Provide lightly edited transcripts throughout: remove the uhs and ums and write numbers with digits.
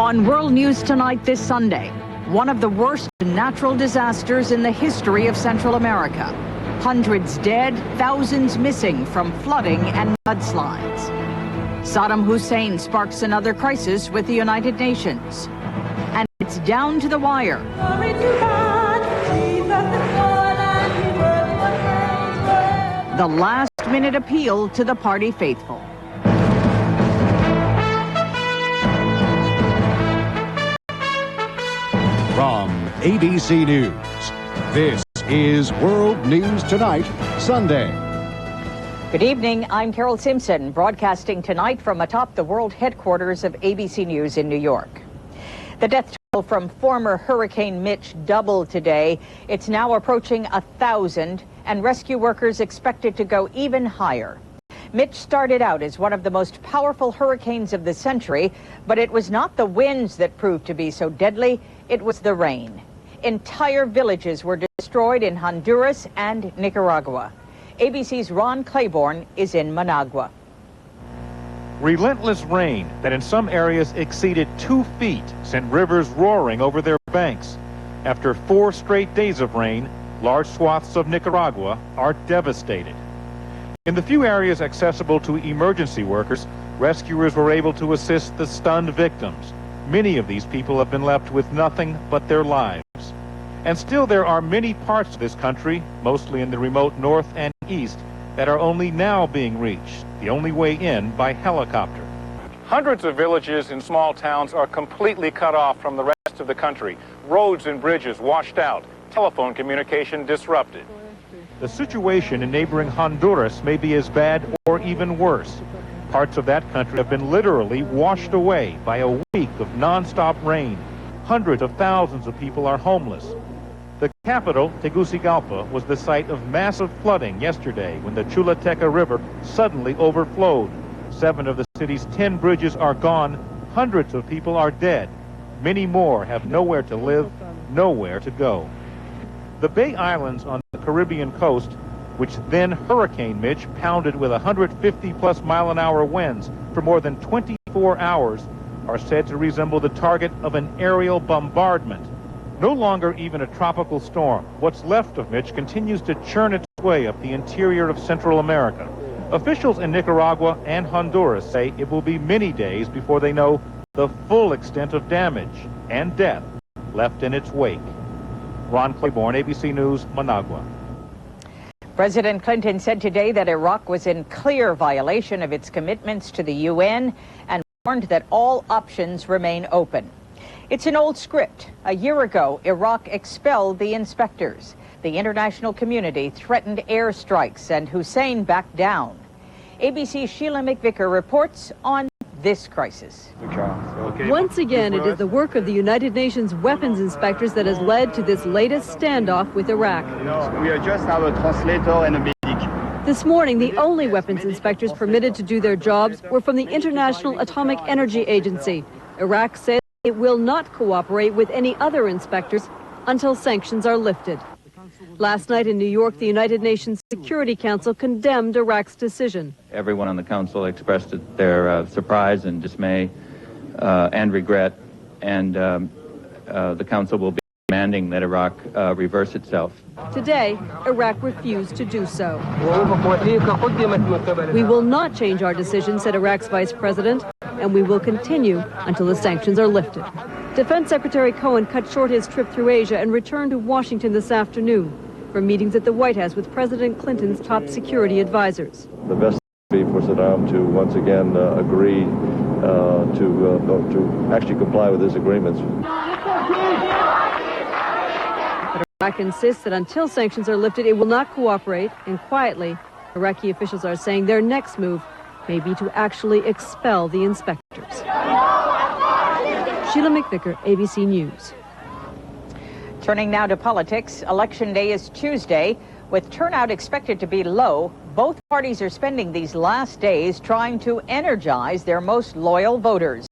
On World News Tonight this Sunday, one of the worst natural disasters in the history of Central America. Hundreds dead, thousands missing from flooding and mudslides. Saddam Hussein sparks another crisis with the United Nations. And it's down to the wire. The last-minute appeal to the party faithful. From ABC News, this is World News Tonight, Sunday. Good evening, I'm Carol Simpson, broadcasting tonight from atop the world headquarters of ABC News in New York. The death toll from former Hurricane Mitch doubled today. It's now approaching 1,000, and rescue workers expect it to go even higher. Mitch started out as one of the most powerful hurricanes of the century, but it was not the winds that proved to be so deadly, it was the rain. Entire villages were destroyed in Honduras and Nicaragua. ABC's Ron Claiborne is in Managua. Relentless rain that in some areas exceeded 2 feet sent rivers roaring over their banks. After 4 straight days of rain, large swaths of Nicaragua are devastated. In the few areas accessible to emergency workers, rescuers were able to assist the stunned victims. Many of these people have been left with nothing but their lives. And still there are many parts of this country, mostly in the remote north and east, that are only now being reached, the only way in by helicopter. Hundreds of villages and small towns are completely cut off from the rest of the country. Roads and bridges washed out, telephone communication disrupted. The situation in neighboring Honduras may be as bad or even worse. Parts of that country have been literally washed away by a week of non-stop rain. Hundreds of thousands of people are homeless. The capital, Tegucigalpa, was the site of massive flooding yesterday when the Choluteca River suddenly overflowed. 7 of the city's 10 bridges are gone. Hundreds of people are dead. Many more have nowhere to live, nowhere to go. The Bay Islands on the Caribbean coast, which then Hurricane Mitch pounded with 150-plus mile-an-hour winds for more than 24 hours, are said to resemble the target of an aerial bombardment. No longer even a tropical storm, what's left of Mitch continues to churn its way up the interior of Central America. Officials in Nicaragua and Honduras say it will be many days before they know the full extent of damage and death left in its wake. Ron Claiborne, ABC News, Managua. President Clinton said today that Iraq was in clear violation of its commitments to the UN and warned that all options remain open. It's an old script. A year ago, Iraq expelled the inspectors. The international community threatened airstrikes, and Hussein backed down. ABC's Sheila McVicker reports on this crisis. Once again, it is the work of the United Nations weapons inspectors that has led to this latest standoff with Iraq. We are just our translator and a medic. This morning, the only weapons inspectors permitted to do their jobs were from the International Atomic Energy Agency. Iraq says it will not cooperate with any other inspectors until sanctions are lifted. Last night in New York, the United Nations Security Council condemned Iraq's decision. Everyone on the council expressed their surprise and dismay and regret, and the council will be demanding that Iraq reverse itself. Today, Iraq refused to do so. We will not change our decision, said Iraq's vice president, and we will continue until the sanctions are lifted. Defense Secretary Cohen cut short his trip through Asia and returned to Washington this afternoon for meetings at the White House with President Clinton's top security advisors. The best would be for Saddam to once again agree to actually comply with his agreements. But Iraq insists that until sanctions are lifted, it will not cooperate, and quietly, Iraqi officials are saying their next move may be to actually expel the inspectors. Sheila McVicker, ABC News. Turning now to politics, Election Day is Tuesday. With turnout expected to be low, both parties are spending these last days trying to energize their most loyal voters.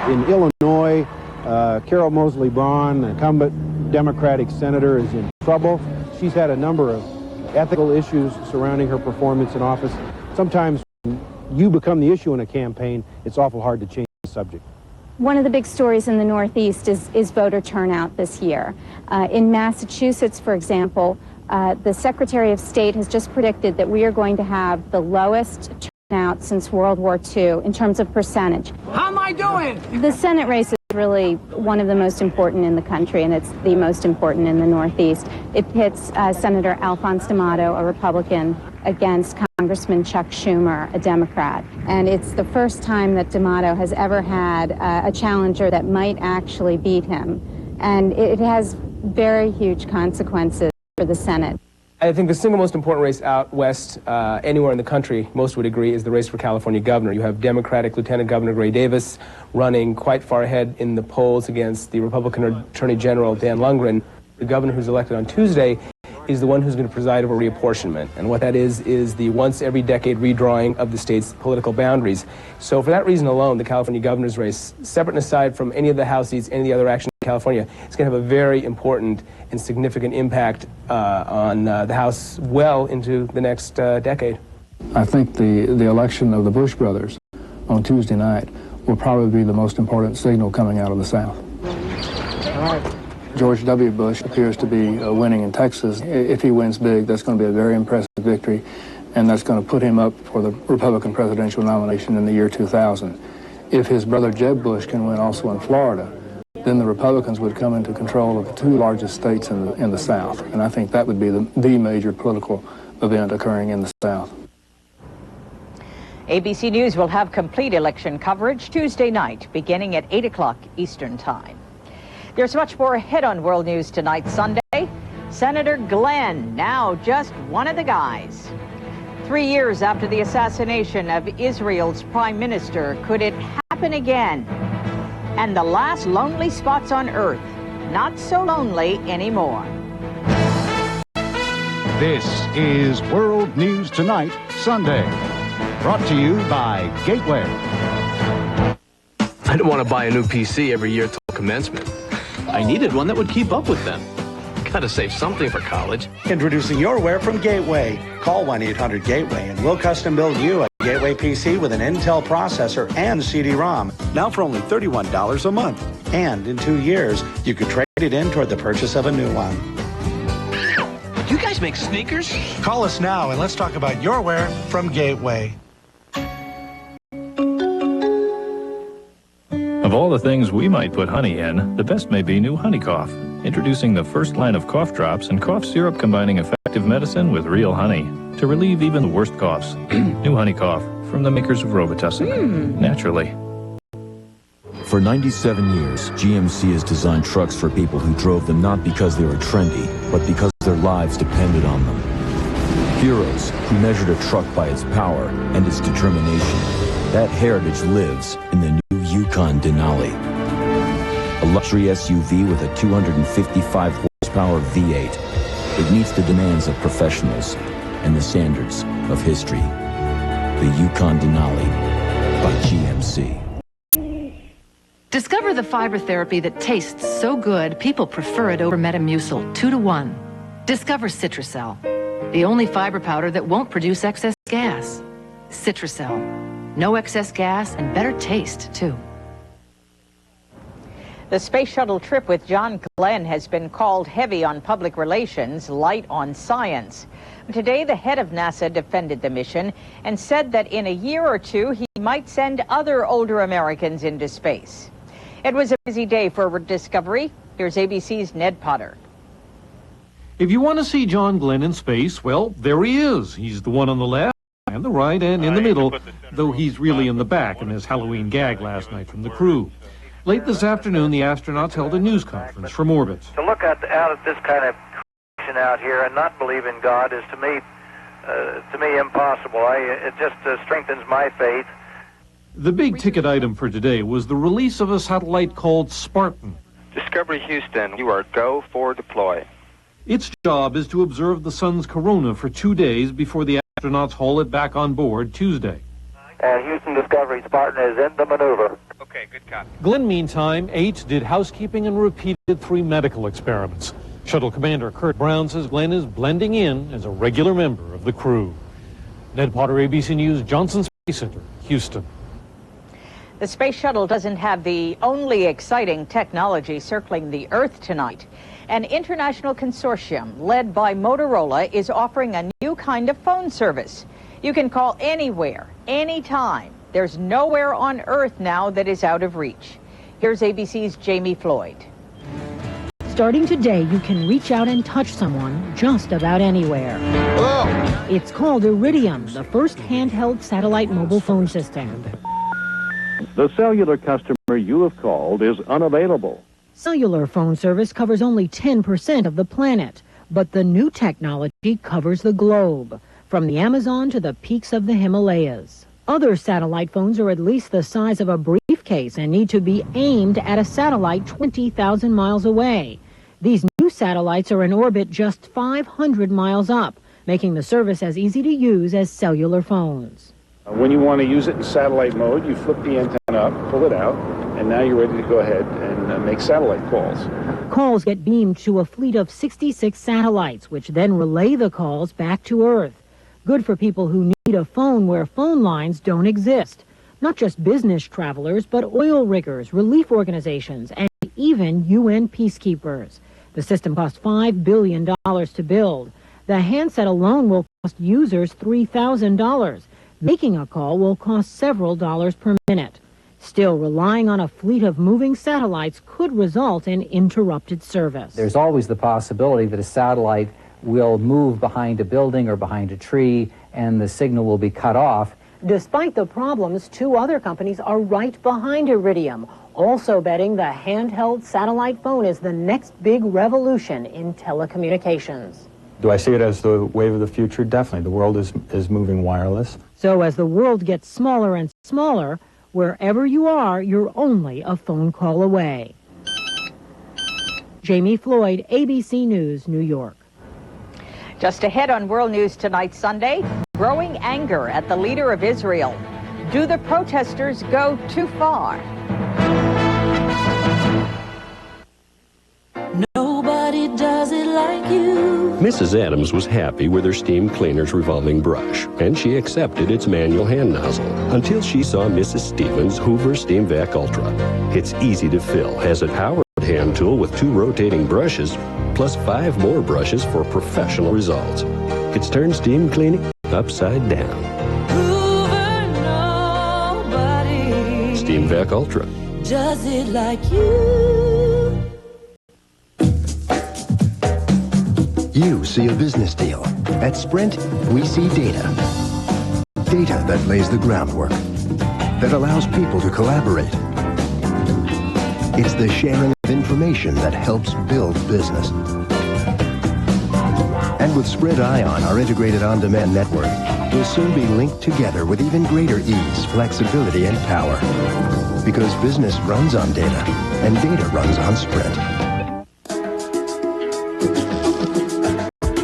In Illinois, Carol Moseley Braun, incumbent Democratic senator, is in trouble. She's had a number of ethical issues surrounding her performance in office. Sometimes when you become the issue in a campaign, it's awful hard to change the subject. One of the big stories in the Northeast is voter turnout this year. In Massachusetts, for example, the Secretary of State has just predicted that we are going to have the lowest turnout since World War II in terms of percentage. How am I doing? The Senate race is really one of the most important in the country, and it's the most important in the Northeast. It pits Senator Alphonse D'Amato, a Republican, against Congressman Chuck Schumer, a Democrat. And it's the first time that D'Amato has ever had a challenger that might actually beat him. And it has very huge consequences for the Senate. I think the single most important race out west, anywhere in the country, most would agree, is the race for California governor. You have Democratic Lieutenant Governor Gray Davis running quite far ahead in the polls against the Republican Attorney General Dan Lundgren. The governor who's elected on Tuesday is the one who's going to preside over reapportionment. And what that is the once every decade redrawing of the state's political boundaries. So for that reason alone, the California governor's race, separate and aside from any of the House seats, any of the other actions in California, is going to have a very important and significant impact on the House well into the next decade. I think the election of the Bush brothers on Tuesday night will probably be the most important signal coming out of the South. All right. George W. Bush appears to be winning in Texas. If he wins big, that's going to be a very impressive victory, and that's going to put him up for the Republican presidential nomination in the year 2000. If his brother Jeb Bush can win also in Florida, then the Republicans would come into control of the two largest states in the South, and I think that would be the major political event occurring in the South. ABC News will have complete election coverage Tuesday night, beginning at 8 o'clock Eastern Time. There's much more ahead on World News Tonight Sunday. Senator Glenn, now just one of the guys. 3 years after the assassination of Israel's prime minister, could it happen again? And the last lonely spots on Earth, not so lonely anymore. This is World News Tonight, Sunday. Brought to you by Gateway. I don't want to buy a new PC every year till commencement. I needed one that would keep up with them. Gotta save something for college. Introducing Yourware from Gateway. Call 1-800-GATEWAY and we'll custom build you a Gateway PC with an Intel processor and CD-ROM. Now for only $31 a month. And in 2 years, you could trade it in toward the purchase of a new one. You guys make sneakers? Call us now and let's talk about Yourware from Gateway. Of all the things we might put honey in, the best may be new Honey Cough. Introducing the first line of cough drops and cough syrup combining effective medicine with real honey to relieve even the worst coughs. New Honey Cough from the makers of Robitussin. Naturally. For 97 years, GMC has designed trucks for people who drove them not because they were trendy, but because their lives depended on them. Heroes who measured a truck by its power and its determination. That heritage lives in the new Yukon Denali. A luxury SUV with a 255 horsepower V8. It meets the demands of professionals and the standards of history. The Yukon Denali by GMC. Discover the fiber therapy that tastes so good people prefer it over Metamucil 2-to-1. Discover Citracel, the only fiber powder that won't produce excess gas. Citracel. No excess gas and better taste, too. The space shuttle trip with John Glenn has been called heavy on public relations, light on science. Today, the head of NASA defended the mission and said that in a year or two, he might send other older Americans into space. It was a busy day for Discovery. Here's ABC's Ned Potter. If you want to see John Glenn in space, well, there he is. He's the one on the left, and the right, and in the middle, though he's really in the back in his Halloween gag last night from the crew. Late this afternoon, the astronauts held a news conference from orbit. To look out at this kind of creation out here and not believe in God is, to me impossible. It just strengthens my faith. The big ticket item for today was the release of a satellite called Spartan. Discovery Houston, you are go for deploy. Its job is to observe the sun's corona for 2 days before the astronauts haul it back on board Tuesday. And Houston Discovery, Spartan is in the maneuver. Okay. Okay, good copy. Glenn, meantime, H did housekeeping and repeated 3 medical experiments. Shuttle Commander Kurt Brown says Glenn is blending in as a regular member of the crew. Ned Potter, ABC News, Johnson Space Center, Houston. The space shuttle doesn't have the only exciting technology circling the Earth tonight. An international consortium led by Motorola is offering a new kind of phone service. You can call anywhere, anytime. There's nowhere on Earth now that is out of reach. Here's ABC's Jamie Floyd. Starting today, you can reach out and touch someone just about anywhere. Hello. It's called Iridium, the first handheld satellite mobile phone system. The cellular customer you have called is unavailable. Cellular phone service covers only 10% of the planet, but the new technology covers the globe, from the Amazon to the peaks of the Himalayas. Other satellite phones are at least the size of a briefcase and need to be aimed at a satellite 20,000 miles away. These new satellites are in orbit just 500 miles up, making the service as easy to use as cellular phones. When you want to use it in satellite mode, you flip the antenna up, pull it out, and now you're ready to go ahead and make satellite calls. Calls get beamed to a fleet of 66 satellites, which then relay the calls back to Earth. Good for people who need a phone where phone lines don't exist. Not just business travelers, but oil riggers, relief organizations, and even UN peacekeepers. The system cost $5 billion to build. The handset alone will cost users $3,000. Making a call will cost several dollars per minute. Still, relying on a fleet of moving satellites could result in interrupted service. There's always the possibility that a satellite will move behind a building or behind a tree and the signal will be cut off. Despite the problems, 2 other companies are right behind Iridium, also betting the handheld satellite phone is the next big revolution in telecommunications. Do I see it as the wave of the future? Definitely. The world is moving wireless. So as the world gets smaller and smaller, wherever you are, you're only a phone call away. Jamie Floyd, ABC News, New York. Just ahead on World News Tonight Sunday, growing anger at the leader of Israel. Do the protesters go too far? Nobody does it like you. Mrs. Adams was happy with her steam cleaner's revolving brush, and she accepted its manual hand nozzle until she saw Mrs. Stevens' Hoover Steam Vac Ultra. It's easy to fill, has a powered hand tool with 2 rotating brushes, plus 5 more brushes for professional results. It's turned steam cleaning upside down. Hoover, nobody Steam Vac Ultra. does it like you. You see a business deal. At Sprint, we see data. Data that lays the groundwork, that allows people to collaborate. It's the sharing of information that helps build business. And with Sprint Ion, our integrated on-demand network, we'll soon be linked together with even greater ease, flexibility, and power. Because business runs on data, and data runs on Sprint.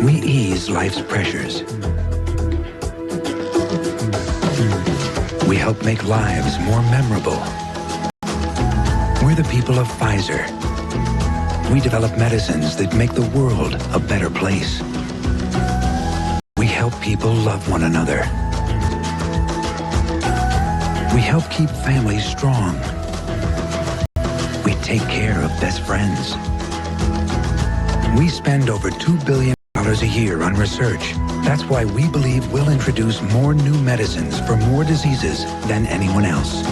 We ease life's pressures. We help make lives more memorable. We're the people of Pfizer. We develop medicines that make the world a better place. We help people love one another. We help keep families strong. We take care of best friends. We spend over $2 billion a year on research. That's why we believe we'll introduce more new medicines for more diseases than anyone else.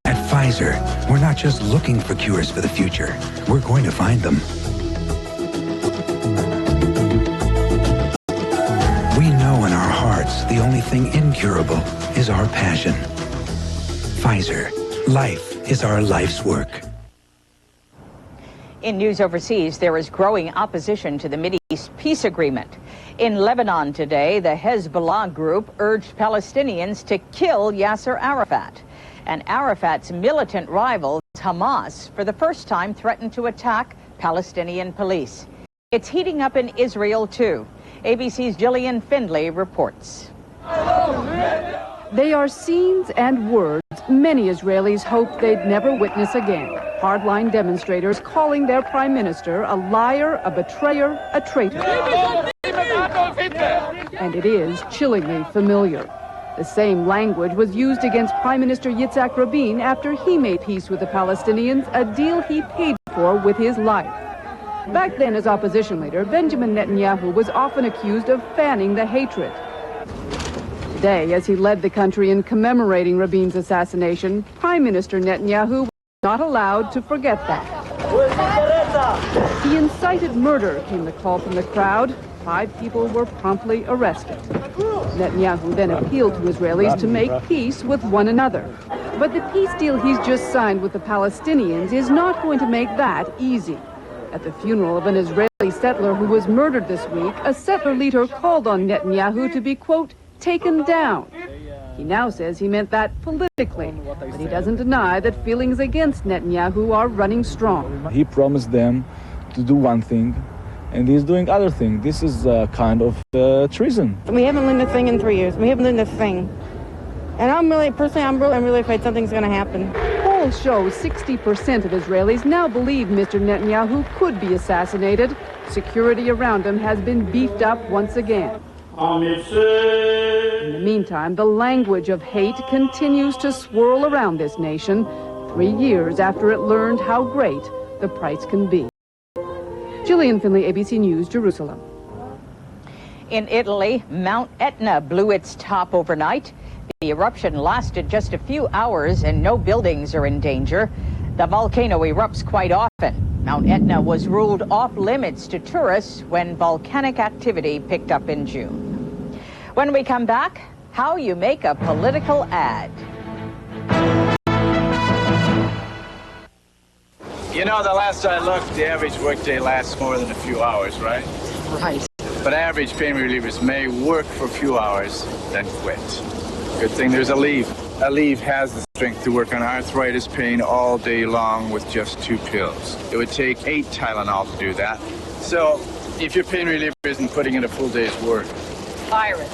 At Pfizer, we're not just looking for cures for the future. We're going to find them. We know in our hearts the only thing incurable is our passion. Pfizer, life is our life's work. In news overseas, there is growing opposition to the Mideast peace agreement. In Lebanon today, the Hezbollah group urged Palestinians to kill Yasser Arafat. And Arafat's militant rival, Hamas, for the first time threatened to attack Palestinian police. It's heating up in Israel, too. ABC's Gillian Findlay reports. They are scenes and words many Israelis hoped they'd never witness again. Hardline demonstrators calling their prime minister a liar, a betrayer, a traitor. And it is chillingly familiar. The same language was used against Prime Minister Yitzhak Rabin after he made peace with the Palestinians, a deal he paid for with his life. Back then, as opposition leader, Benjamin Netanyahu was often accused of fanning the hatred. Today, as he led the country in commemorating Rabin's assassination, Prime Minister Netanyahu was not allowed to forget that. He incited murder, came the call from the crowd. 5 people were promptly arrested. Netanyahu then appealed to Israelis to make peace with one another. But the peace deal he's just signed with the Palestinians is not going to make that easy. At the funeral of an Israeli settler who was murdered this week, a settler leader called on Netanyahu to be, quote, taken down. He now says he meant that politically, but he doesn't deny that feelings against Netanyahu are running strong. He promised them to do one thing, and he's doing other thing. This is a kind of treason. We haven't learned a thing in 3 years. We haven't learned a thing. And I'm really afraid something's going to happen. Polls show 60% of Israelis now believe Mr. Netanyahu could be assassinated. Security around him has been beefed up once again. In the meantime, the language of hate continues to swirl around this nation 3 years after it learned how great the price can be. Gillian Finley, ABC News, Jerusalem. In Italy, Mount Etna blew its top overnight. The eruption lasted just a few hours and no buildings are in danger. The volcano erupts quite often. Mount Etna was ruled off limits to tourists when volcanic activity picked up in June. When we come back, how you make a political ad. You know, the last I looked, the average workday lasts more than a few hours, right? Right. But average pain relievers may work for a few hours, then quit. Good thing there's Aleve. Aleve has the strength to work on arthritis pain all day long with just 2 pills. It would take 8 Tylenol to do that. So, if your pain reliever isn't putting in a full day's work, Fire it.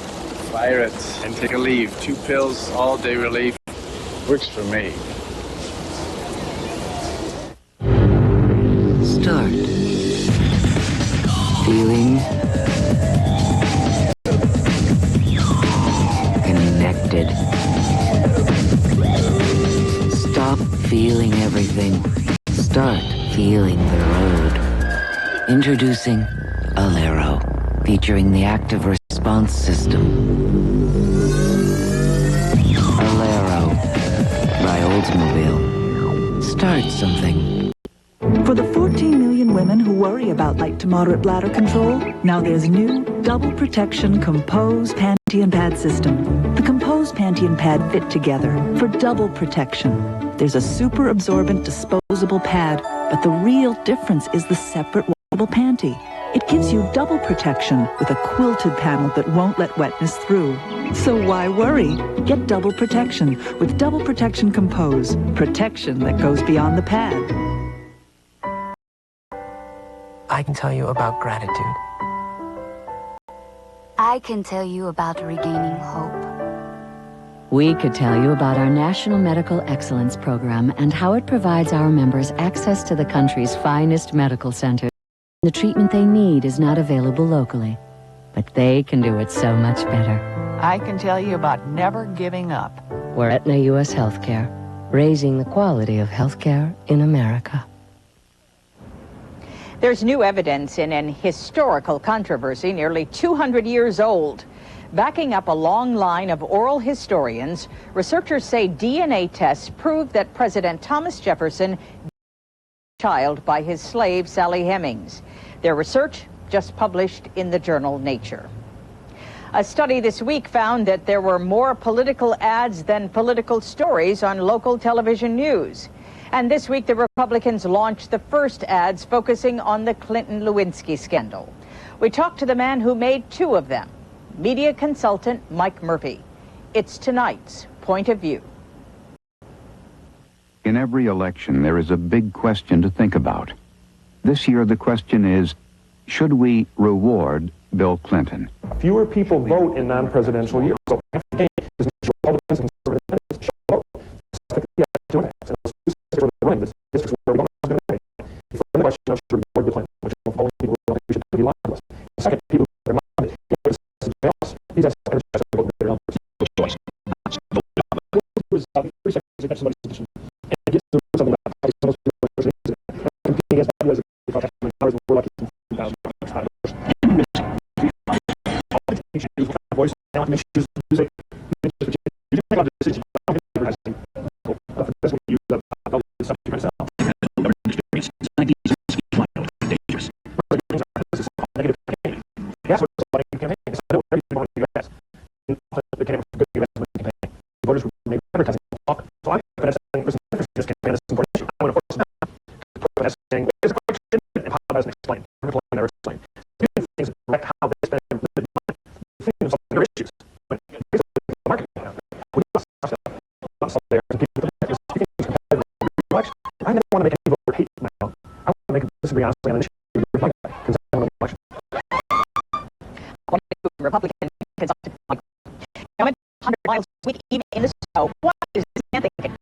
fire it and take Aleve. 2 pills, all day relief. Works for me. Start feeling connected. Stop feeling everything. Start feeling the road. Introducing Alero, featuring the active response system. Alero by Oldsmobile. Start something. For the 14 million women who worry about light to moderate bladder control, now there's new Double Protection Compose Panty and Pad System. The Compose Panty and Pad fit together for double protection. There's a super absorbent disposable pad, but the real difference is the separate washable panty. It gives you double protection with a quilted panel that won't let wetness through. So why worry? Get double protection with Double Protection Compose. Protection that goes beyond the pad. I can tell you about gratitude. I can tell you about regaining hope. We could tell you about our National Medical Excellence Program and how it provides our members access to the country's finest medical centers. The treatment they need is not available locally, but they can do it so much better. I can tell you about never giving up. We're Aetna U.S. Healthcare, raising the quality of healthcare in America. There's new evidence in an historical controversy nearly 200 years old. Backing up a long line of oral historians, researchers say DNA tests prove that President Thomas Jefferson was a child by his slave Sally Hemings. Their research just published in the journal Nature. A study this week found that there were more political ads than political stories on local television news. And this week, the Republicans launched the first ads focusing on the Clinton-Lewinsky scandal. We talked to the man who made 2 of them, media consultant Mike Murphy. It's tonight's Point of View. In every election, there is a big question to think about. This year, the question is, should we reward Bill Clinton? Fewer people vote in non-presidential years. So Republicans Republican consultant. Now, 100 miles a week, even in the snow. What is this man thinking?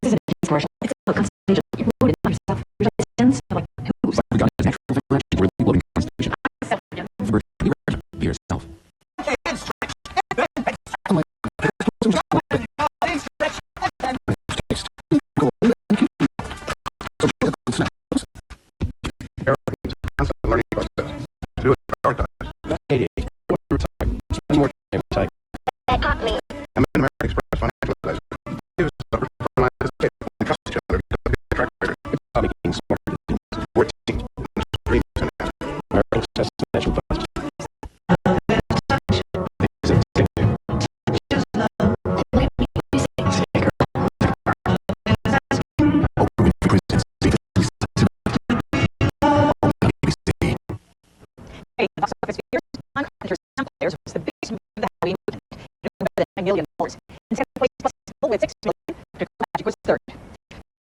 This isn't a commercial. It's a consultation. You're voting on yourself. You're just like who's? We got natural election. We're the living constitution. Be yourself. That caught me. I'm an American Express financial advisor. He was a from the state. The constitution of the track record. It's about making smart decisions. 14 3% American Express financial advisor. Hey, the box office figures on Carpenter's Some Players was the biggest movie of the Halloween weekend. It earned more than $9 million. In second place, Plus with $6 million. Magic was third.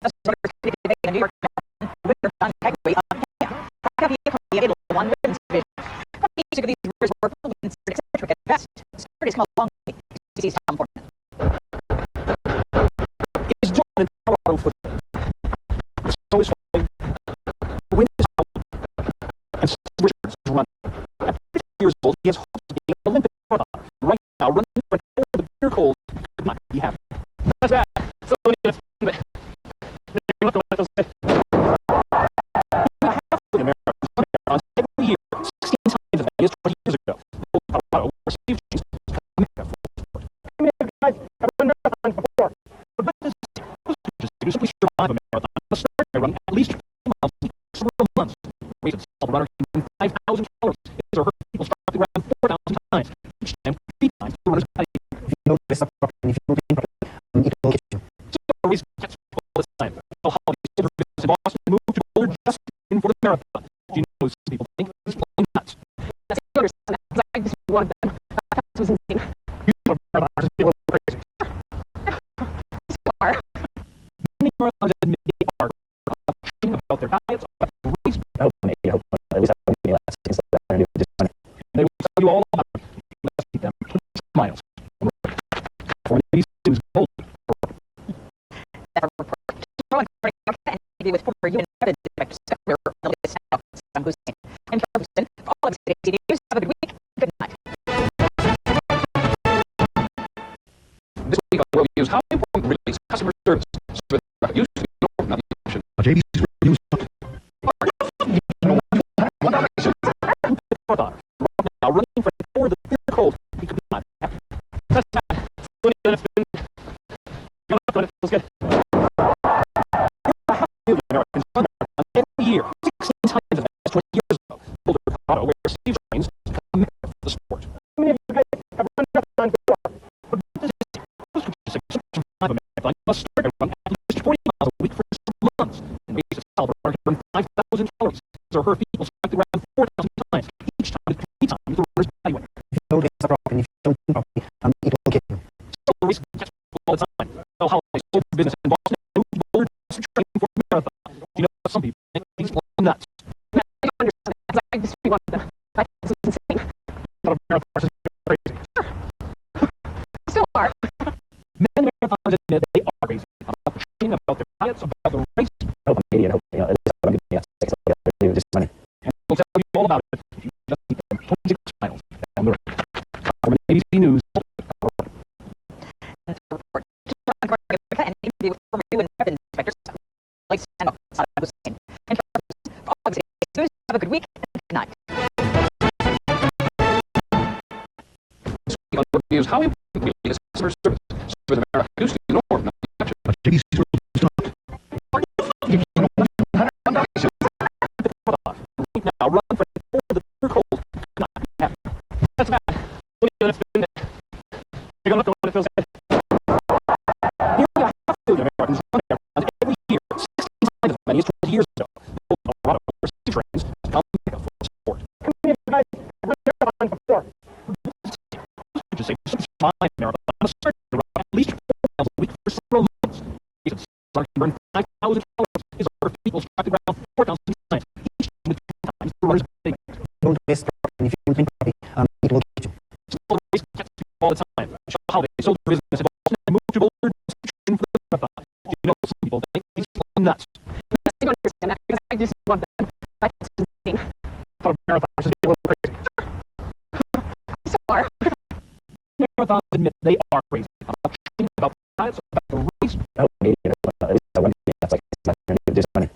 Thus, voters credited today in the New York Times winner John Cagney of Kenya. Cagney available one women's division. Each of these winners were probably considered eccentric at best. The story is called Long Way. CBC's Tom Portman. Is John in Colorado football? The snow is falling. The wind is howling. And Richards is running. At 50 years old, he has hopes of being an Olympic marathoner. Right now, running for an hour in the bitter cold could not be happy. That's bad. So only a but you have to let those say. Half of the marathons every year, 16 times as many as 20 years ago. Colorado received change to America for sport. I mean, guys have run marathons before, but what does it say? To simply survive a marathon, must start by running at least 20 miles in several months. Race itself, runner can win $5,000. His or her people struck the ground 4,000 times. Each time, 3 times the runner's body. If you know this up properly, if you know the properly, it will get you. So, race gets all this time. So, Holly sold her business in Boston and moved to Boulder just in for the marathon. Do you know some people think this is plain nuts? That's the other side, because I just wanted them. That was insane. You know, marathons are a little crazy. So are. Many marathons admit they are about their diets, about the race. I hope at least I will last things like that. And they will tell you all about it. You must keep them 20 miles. For these things gold. That report. With former UN Director Secretary Saddam Hussein. I'm Carol Hussein. For all of today's news, have a good week. Good night. This week on the World News, how important really is customer service? So that used to be not the option. JBC's News. Now running for the bitter cold, he could not have. That's bad. So it's been. It feels good. Americans run marathons every year, 16 times as many as 20 years ago. Boulder, Colorado, where received trains to become a member of the sport. How many of you guys have run marathons before? But what does it say? To survive a marathon, you must start and run at least 20 miles a week for several months. And race itself, a runner can run 5,000 calories. His or her people strike the ground 4,000 times. Each time with 3 times the runner's body weight. If you know this up properly, if you don't do properly, it will get you. So the race gets all the time. So Holly sold her business in Boston and moved to Boulder just to train for a marathon. You know, some people think he's nuts. I don't understand that because I just be one of them. I think it's insane. Not a marathon is crazy. Sure. Still are. Many marathons admit they are crazy about the training, about their diets, about the race. I hope I'm idiot. I hope, at least I'm giving you a just money. And we'll tell you all about it if you just keep them 26 miles down the road. From ABC News. That's a report. And interview with former UN weapons inspector, like Saddam Hussein. And for August 8th News, have a good week and good night. Reviews how important is customer service. With America, used to ignore manufacturing. But JBC is not. Now run for the cold. Not happy. That's bad. Look at it. Take a look at what it feels like. Americans every year, 16 times as many as 20 years ago. Colorado trains come for support. Guys, I've run marathons before. Just say fine marathon. I'm starting to run at least 4 miles a week for several months. It's starting to burn 5,000 calories. Is over people strive around 4,000 times. Each time with 2 times the runner's big. Don't miss the if you think it will get you. Small race gets all the time. How they sold their business and moved to Boulder to train for the marathon. You know, some people think he's nuts. I don't understand that because I just want them. I think it's insane. I thought marathons should be a little crazy. So are. Marathons admit they are crazy. About training, about diets, about the race. Oh, maybe that's like this money.